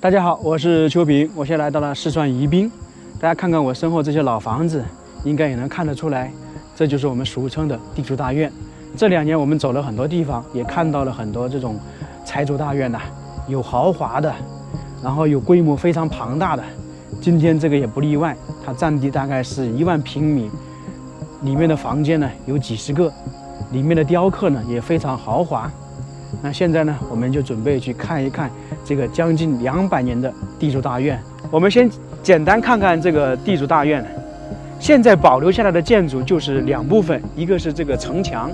大家好，我是邱平，我现在来到了四川宜宾。大家看看我身后这些老房子，应该也能看得出来，这就是我们俗称的地主大院。这2年我们走了很多地方，也看到了很多这种财主大院呐，有豪华的，然后有规模非常庞大的。今天这个也不例外，它占地大概是1万平米，里面的房间呢有几十个，里面的雕刻呢也非常豪华。那现在呢，我们就准备去看一看这个将近200年的地主大院。我们先简单看看这个地主大院。现在保留下来的建筑就是2部分，一个是这个城墙，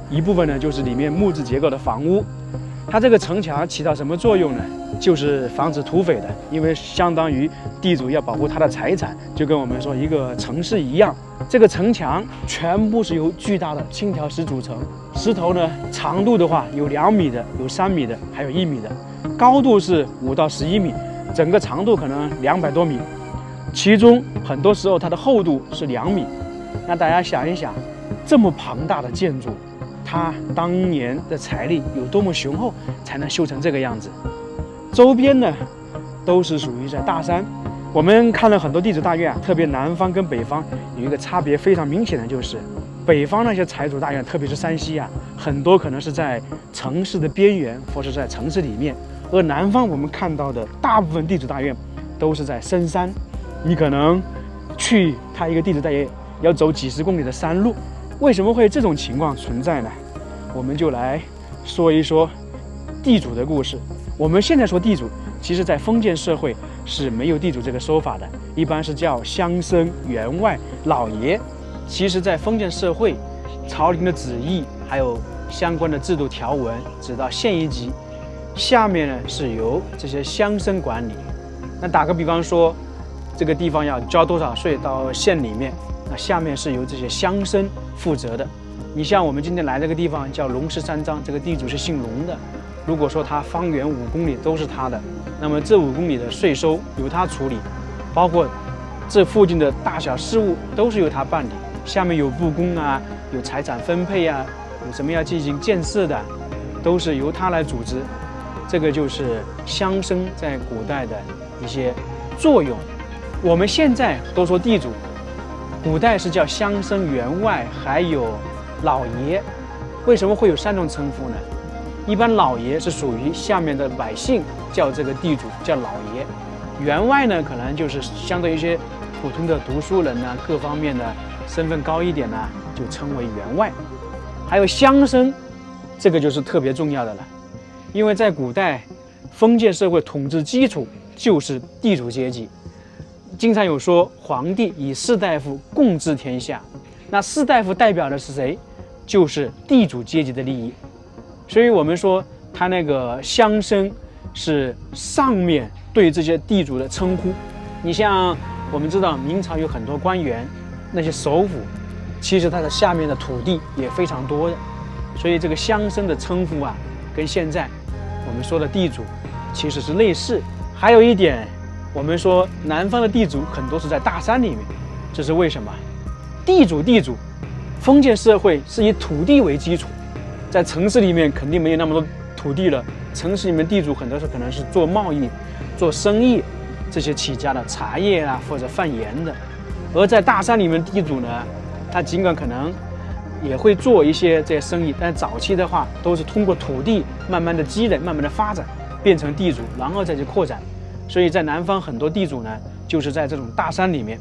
一部分呢就是里面木质结构的房屋。它这个城墙起到什么作用呢？就是防止土匪的，因为相当于地主要保护他的财产，就跟我们说一个城市一样。这个城墙全部是由巨大的青条石组成，石头呢长度的话有2米的，有3米的，还有1米的，高度是5到11米，整个长度可能200多米，其中很多时候它的厚度是2米。那大家想一想，这么庞大的建筑，它当年的财力有多么雄厚，才能修成这个样子？周边呢都是属于在大山。我们看了很多地主大院啊，特别南方跟北方有一个差别非常明显的，就是北方那些财主大院，特别是山西啊，很多可能是在城市的边缘或是在城市里面，而南方我们看到的大部分地主大院都是在深山。你可能去它一个地主大院要走几十公里的山路。为什么会这种情况存在呢？我们就来说一说地主的故事。我们现在说地主，其实在封建社会是没有地主这个说法的，一般是叫乡绅、员外、老爷。其实在封建社会，朝廷的旨意还有相关的制度条文，直到县一级，下面呢是由这些乡绅管理。那打个比方说，这个地方要交多少税到县里面，那下面是由这些乡绅负责的。你像我们今天来这个地方叫龙石山庄，这个地主是姓龙的。如果说他方圆5公里都是他的，那么这5公里的税收由他处理，包括这附近的大小事务都是由他办理。下面有布工啊，有财产分配啊，有什么要进行建设的，都是由他来组织。这个就是乡绅在古代的一些作用。我们现在都说地主，古代是叫乡绅、员外，还有老爷。为什么会有3种称呼呢？一般老爷是属于下面的百姓，叫这个地主叫老爷；员外呢，可能就是相对一些普通的读书人呢，各方面的身份高一点呢，就称为员外。还有乡绅，这个就是特别重要的了，因为在古代封建社会统治基础就是地主阶级。经常有说皇帝以士大夫共治天下，那士大夫代表的是谁？就是地主阶级的利益。所以我们说他那个乡绅是上面对这些地主的称呼。你像我们知道明朝有很多官员，那些首辅，其实他的下面的土地也非常多的，所以这个乡绅的称呼啊，跟现在我们说的地主其实是类似。还有一点，我们说南方的地主很多是在大山里面，这是为什么？地主，封建社会是以土地为基础，在城市里面肯定没有那么多土地了。城市里面地主很多时候可能是做贸易、做生意这些起家的，茶叶啊或者贩盐的。而在大山里面地主呢，他尽管可能也会做一些这些生意，但早期的话都是通过土地慢慢的积累、慢慢的发展，变成地主，然后再去扩展。所以在南方很多地主呢，就是在这种大山里面。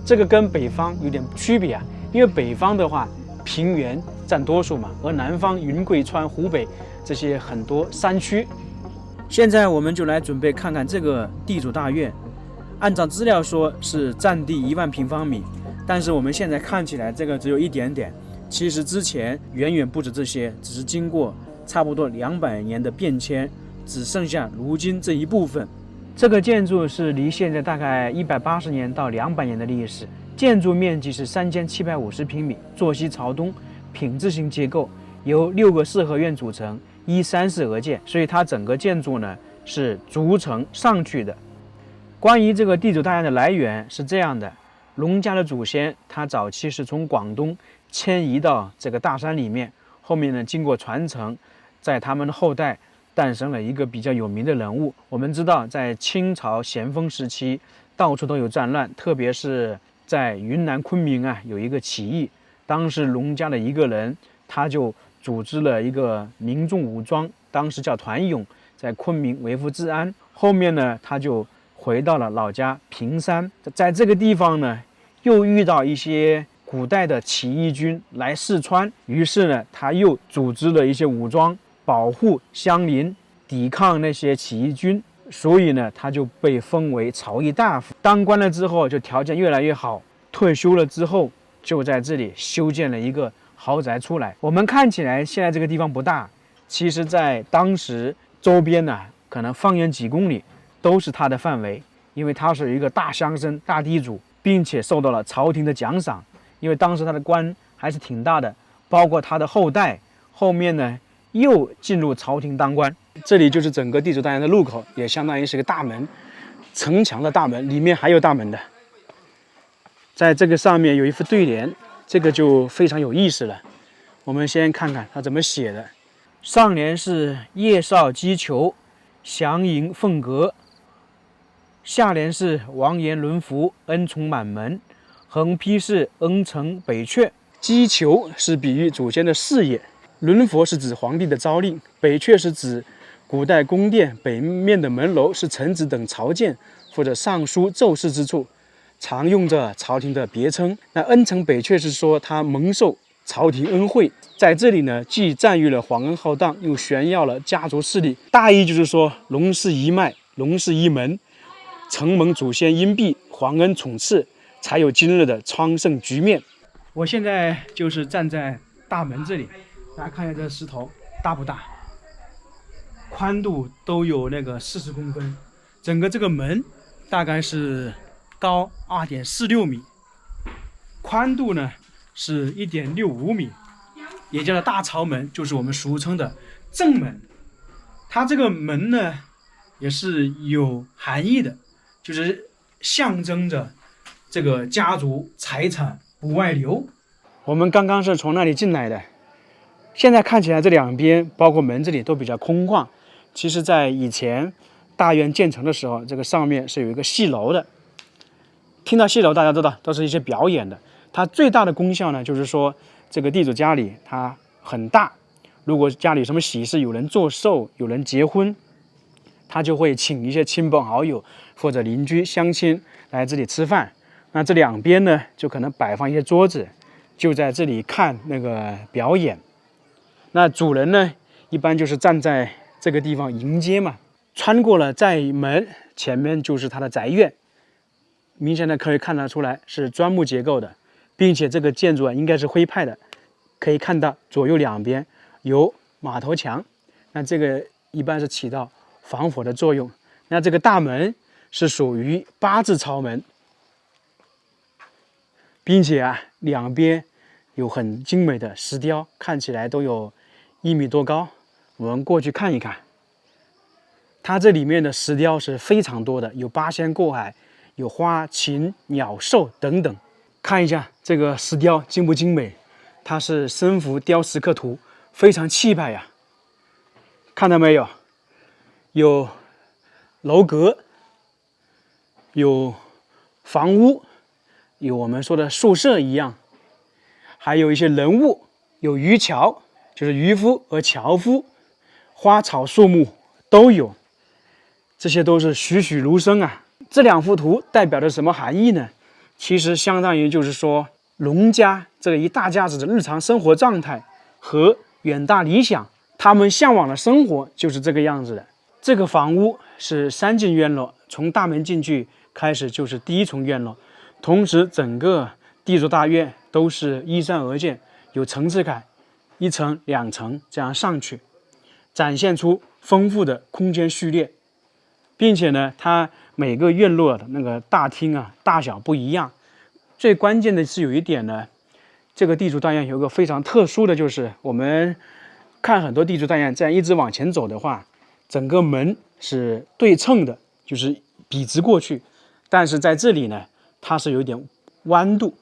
这个跟北方有点区别啊，因为北方的话平原占多数嘛，而南方云贵川、湖北这些很多山区。现在我们就来准备看看这个地主大院。按照资料说是占地1万平方米，但是我们现在看起来这个只有一点点，其实之前远远不止这些，只是经过差不多200年的变迁，只剩下如今这一部分。这个建筑是离现在大概180年到200年的历史，建筑面积是3750平米，坐西朝东，品质型结构，由6个四合院组成，依山势而建，所以它整个建筑呢是逐层上去的。关于这个地主大院的来源是这样的，龙家的祖先他早期是从广东迁移到这个大山里面，后面呢经过传承，在他们的后代诞生了一个比较有名的人物。我们知道，在清朝咸丰时期，到处都有战乱，特别是在云南昆明啊，有一个起义。当时农家的一个人，他就组织了一个民众武装，当时叫团勇，在昆明维护治安。后面呢，他就回到了老家平山，在这个地方呢，又遇到一些古代的起义军来四川，于是呢，他又组织了一些武装，保护乡邻，抵抗那些起义军。所以呢，他就被封为曹议大夫。当官了之后，就条件越来越好。退休了之后，就在这里修建了一个豪宅出来。我们看起来现在这个地方不大，其实在当时周边呢，可能方圆几公里都是他的范围，因为他是一个大乡绅、大地主，并且受到了朝廷的奖赏。因为当时他的官还是挺大的，包括他的后代，后面呢又进入朝廷当官。这里就是整个地主大院的入口，也相当于是个大门，城墙的大门，里面还有大门的。在这个上面有一副对联，这个就非常有意思了。我们先看看它怎么写的。上联是夜少击球，祥迎凤阁；下联是王爷轮福，恩宠满门；横批是恩城北阙。击球是比喻祖先的事业，轮佛是指皇帝的诏令，北阙是指古代宫殿北面的门楼是臣子等朝见或者上书奏事之处，常用着朝廷的别称。那恩城北阙是说他蒙受朝廷恩惠，在这里呢，既赞誉了皇恩浩荡，又炫耀了家族势力。大意就是说，龙氏一脉，龙氏一门，承蒙祖先荫庇，皇恩宠赐，才有今日的昌盛局面。我现在就是站在大门这里，大家看一下这石头大不大？宽度都有那个40公分，整个这个门大概是高2.46米，宽度呢是1.65米，也叫做大朝门，就是我们俗称的正门。它这个门呢也是有含义的，就是象征着这个家族财产不外流。我们刚刚是从那里进来的，现在看起来这两边包括门这里都比较空旷。其实在以前大院建成的时候，这个上面是有一个戏楼的。听到戏楼大家知道都是一些表演的，它最大的功效呢就是说这个地主家里它很大，如果家里有什么喜事，有人做寿，有人结婚，他就会请一些亲朋好友或者邻居乡亲来这里吃饭。那这两边呢就可能摆放一些桌子，就在这里看那个表演。那主人呢一般就是站在这个地方迎接嘛，穿过了寨门，前面就是他的宅院。明显的可以看得出来是砖木结构的，并且这个建筑应该是徽派的。可以看到左右两边有马头墙，那这个一般是起到防火的作用。那这个大门是属于8字朝门，并且两边有很精美的石雕，看起来都有1米多高。我们过去看一看，它这里面的石雕是非常多的，有八仙过海，有花禽鸟兽等等。看一下这个石雕精不精美，它是生符雕石刻图，非常气派呀。看到没有？有楼阁，有房屋，有我们说的宿舍一样，还有一些人物，有渔樵，就是渔夫和樵夫，花草树木都有，这些都是栩栩如生啊。这两幅图代表着什么含义呢？其实相当于就是说，农家这个一大家子的日常生活状态和远大理想，他们向往的生活就是这个样子的。这个房屋是3进院落，从大门进去开始就是第1重院落，同时整个地主大院都是依山而建，有层次感，1层、2层这样上去，展现出丰富的空间序列，并且呢，它每个院落的那个大厅大小不一样。最关键的是有一点呢，这个地主大院有个非常特殊的，就是我们看很多地主大院这样一直往前走的话，整个门是对称的，就是笔直过去，但是在这里呢，它是有一点弯度。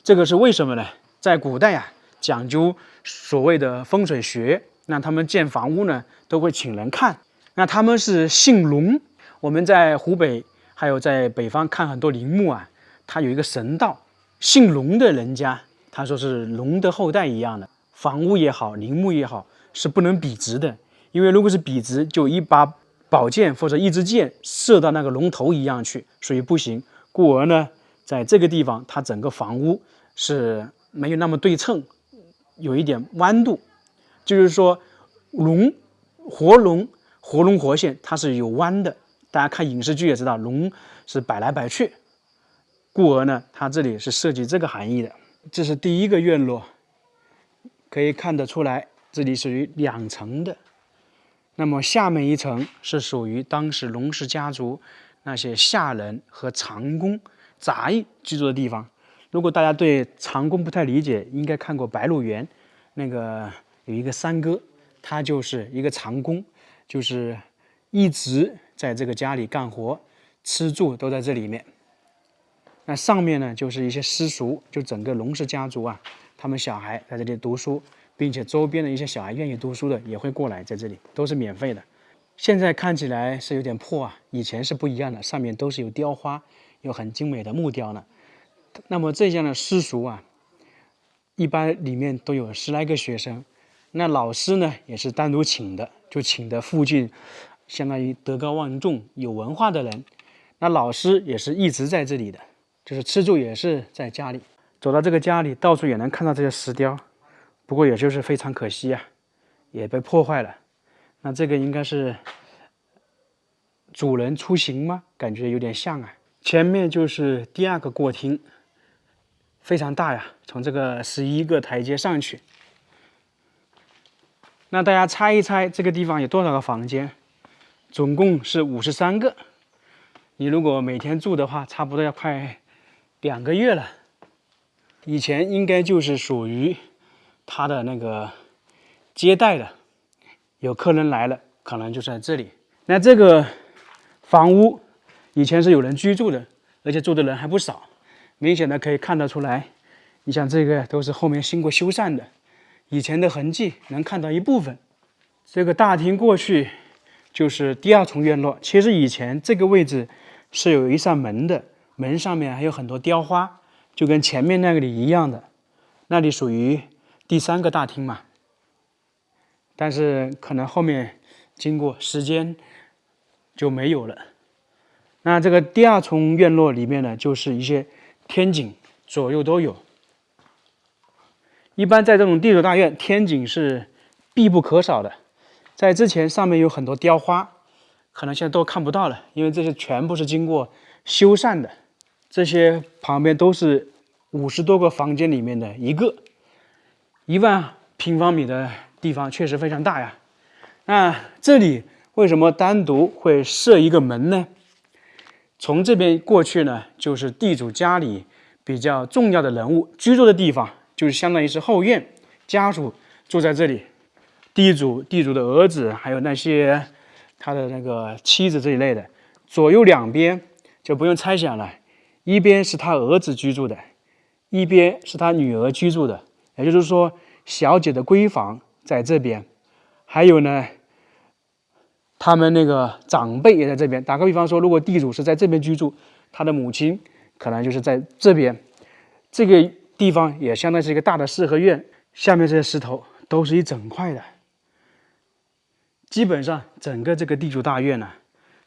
这个是为什么呢？在古代讲究所谓的风水学，那他们建房屋呢，都会请人看。那他们是姓龙，我们在湖北还有在北方看很多陵墓啊，它有一个神道，姓龙的人家，他说是龙的后代一样的，房屋也好，陵墓也好，是不能笔直的，因为如果是笔直，就一把宝剑或者一支箭射到那个龙头一样去，所以不行。故而呢，在这个地方，它整个房屋是没有那么对称，有一点弯度，就是说活龙活现，它是有弯的。大家看影视剧也知道，龙是摆来摆去，故而呢，它这里是涉及这个含义的。这是第一个院落，可以看得出来，这里属于2层的。那么下面一层是属于当时龙氏家族那些下人和长工杂役居住的地方。如果大家对长工不太理解，应该看过《白鹿原》，那个有一个三哥，他就是一个长工，就是一直在这个家里干活，吃住都在这里面。那上面呢，就是一些私塾，就整个龙氏家族啊，他们小孩在这里读书，并且周边的一些小孩愿意读书的也会过来，在这里都是免费的。现在看起来是有点破啊，以前是不一样的，上面都是有雕花，有很精美的木雕呢。那么这样的私塾啊，一般里面都有10来个学生，那老师呢也是单独请的，就请的附近相当于德高望重、有文化的人。那老师也是一直在这里的，就是吃住也是在家里。走到这个家里，到处也能看到这些石雕，不过也就是非常可惜啊，也被破坏了。那这个应该是主人出行吗？感觉有点像啊。前面就是第2个过厅，非常大呀，从这个11个台阶上去。那大家猜一猜，这个地方有多少个房间？总共是53个。你如果每天住的话，差不多要快2个月了。以前应该就是属于他的那个接待的，有客人来了，可能就在这里。那这个房屋以前是有人居住的，而且住的人还不少，明显的可以看得出来。你像这个都是后面经过修缮的，以前的痕迹能看到一部分。这个大厅过去就是第2重院落，其实以前这个位置是有一扇门的，门上面还有很多雕花，就跟前面那个里一样的，那里属于第3个大厅嘛。但是可能后面经过时间就没有了。那这个第2重院落里面呢，就是一些天井，左右都有。一般在这种地主大院，天井是必不可少的。在之前上面有很多雕花，可能现在都看不到了，因为这些全部是经过修缮的。这些旁边都是50多个房间里面的一个，1万平方米的地方确实非常大呀。那这里为什么单独会设一个门呢？从这边过去呢，就是地主家里比较重要的人物居住的地方，就是相当于是后院，家属住在这里，地主的儿子，还有那些他的那个妻子这一类的。左右两边就不用猜想了，一边是他儿子居住的，一边是他女儿居住的，也就是说小姐的闺房在这边，还有呢他们那个长辈也在这边。打个比方说，如果地主是在这边居住，他的母亲可能就是在这边。这个地方也相当是一个大的四合院，下面这些石头都是一整块的。基本上整个这个地主大院呢，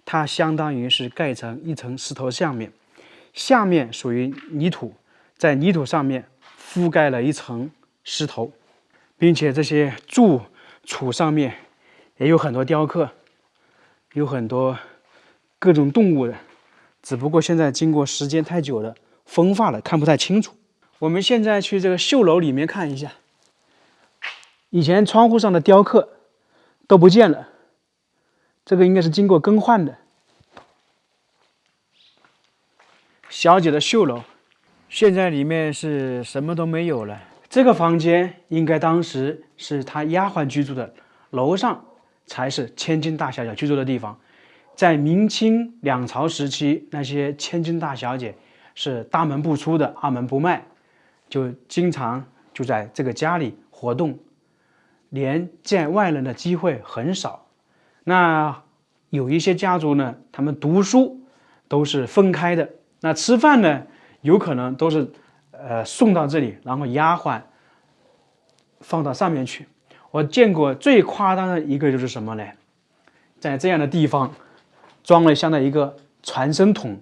它相当于是盖成一层石头下面，下面属于泥土，在泥土上面覆盖了一层石头，并且这些柱础上面也有很多雕刻，有很多各种动物的，只不过现在经过时间太久了，风化了，看不太清楚。我们现在去这个绣楼里面看一下，以前窗户上的雕刻都不见了，这个应该是经过更换的。小姐的绣楼，现在里面是什么都没有了。这个房间应该当时是她丫鬟居住的，楼上才是千金大小姐居住的地方。在明清两朝时期，那些千金大小姐是大门不出的，二门不迈，就经常就在这个家里活动。连见外人的机会很少。那有一些家族呢，他们读书都是分开的，那吃饭呢，有可能都是送到这里，然后丫鬟放到上面去。我见过最夸张的一个就是什么呢？在这样的地方装了相当于一个传声筒，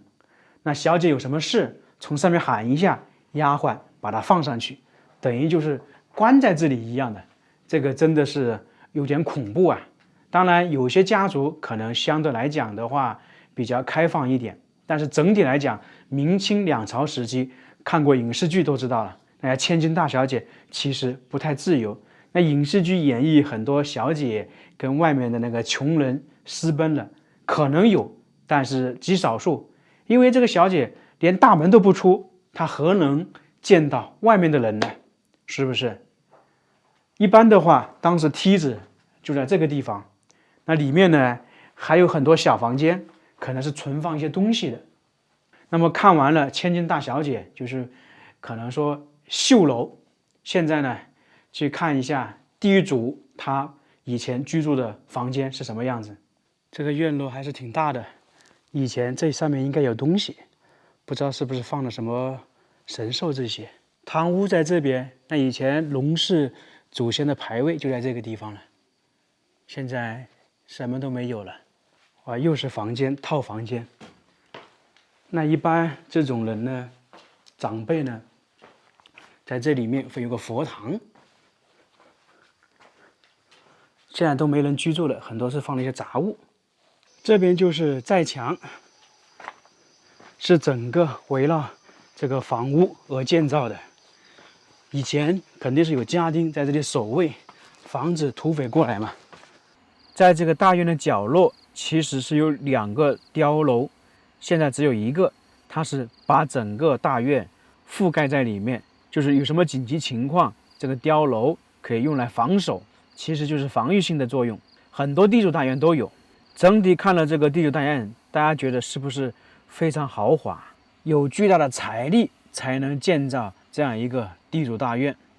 那小姐有什么事从上面喊一下，丫鬟把它放上去，等于就是关在这里一样的。这个真的是有点恐怖啊！当然，有些家族可能相对来讲的话比较开放一点，但是整体来讲，明清两朝时期看过影视剧都知道了，那千金大小姐其实不太自由。那影视剧演绎很多小姐跟外面的那个穷人私奔了，可能有，但是极少数。因为这个小姐连大门都不出，她何能见到外面的人呢？是不是？一般的话，当时梯子就在这个地方，那里面呢还有很多小房间，可能是存放一些东西的。那么看完了千金大小姐，就是可能说绣楼，现在呢去看一下地狱主他以前居住的房间是什么样子。这个院落还是挺大的，以前这上面应该有东西，不知道是不是放了什么神兽这些。堂屋在这边，那以前龙氏祖先的牌位就在这个地方了，现在什么都没有了。哇，又是房间，套房间。那一般这种人呢，长辈呢，在这里面会有个佛堂，现在都没人居住了，很多是放了一些杂物。这边就是寨墙，是整个围绕这个房屋而建造的。以前肯定是有家丁在这里守卫，防止土匪过来嘛。在这个大院的角落，其实是有2个碉楼，现在只有1个，它是把整个大院覆盖在里面，就是有什么紧急情况，这个碉楼可以用来防守，其实就是防御性的作用。很多地主大院都有。整体看了这个地主大院，大家觉得是不是非常豪华？有巨大的财力才能建造这样一个地主大院。